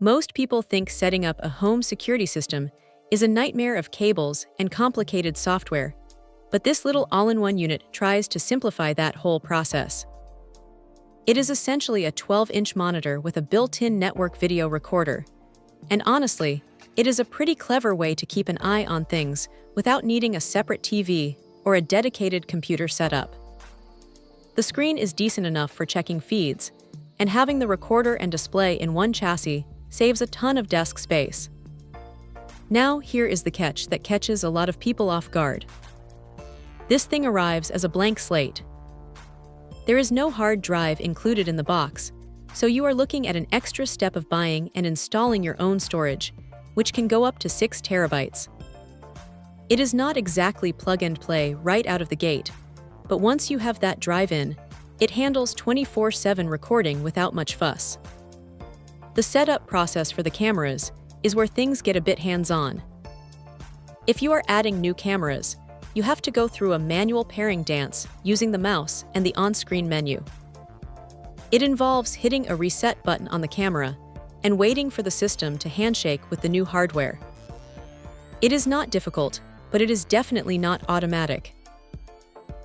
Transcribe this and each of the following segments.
Most people think setting up a home security system is a nightmare of cables and complicated software, but this little all-in-one unit tries to simplify that whole process. It is essentially a 12-inch monitor with a built-in network video recorder. And honestly, it is a pretty clever way to keep an eye on things without needing a separate TV or a dedicated computer setup. The screen is decent enough for checking feeds, and having the recorder and display in one chassis saves a ton of desk space. Now, here is the catch that catches a lot of people off guard. This thing arrives as a blank slate. There is no hard drive included in the box, so you are looking at an extra step of buying and installing your own storage, which can go up to 6 terabytes. It is not exactly plug and play right out of the gate, but once you have that drive in, it handles 24/7 recording without much fuss. The setup process for the cameras is where things get a bit hands-on. If you are adding new cameras, you have to go through a manual pairing dance using the mouse and the on-screen menu. It involves hitting a reset button on the camera and waiting for the system to handshake with the new hardware. It is not difficult, but it is definitely not automatic.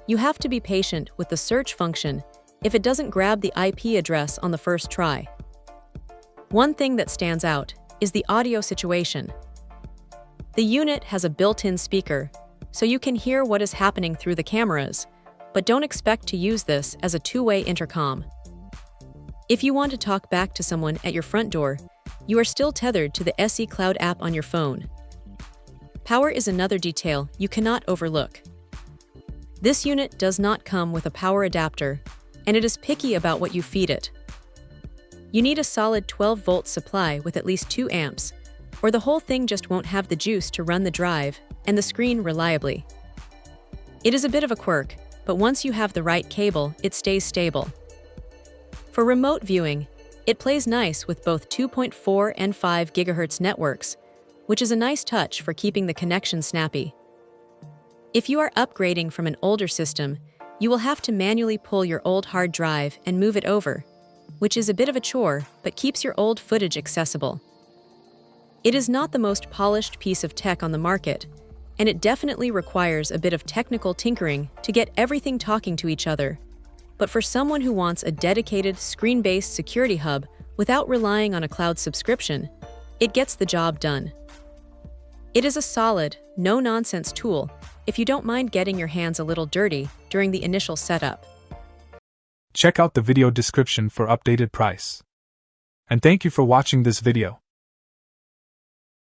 You have to be patient with the search function if it doesn't grab the IP address on the first try. One thing that stands out is the audio situation. The unit has a built-in speaker, so you can hear what is happening through the cameras, but don't expect to use this as a two-way intercom. If you want to talk back to someone at your front door, you are still tethered to the SE Cloud app on your phone. Power is another detail you cannot overlook. This unit does not come with a power adapter, and it is picky about what you feed it. You need a solid 12-volt supply with at least 2 amps, or the whole thing just won't have the juice to run the drive and the screen reliably. It is a bit of a quirk, but once you have the right cable, it stays stable. For remote viewing, it plays nice with both 2.4 and 5 GHz networks, which is a nice touch for keeping the connection snappy. If you are upgrading from an older system, you will have to manually pull your old hard drive and move it over, which is a bit of a chore but keeps your old footage accessible. It is not the most polished piece of tech on the market, and it definitely requires a bit of technical tinkering to get everything talking to each other. But for someone who wants a dedicated screen-based security hub without relying on a cloud subscription, it gets the job done. It is a solid, no-nonsense tool if you don't mind getting your hands a little dirty during the initial setup. Check out the video description for updated price. And thank you for watching this video.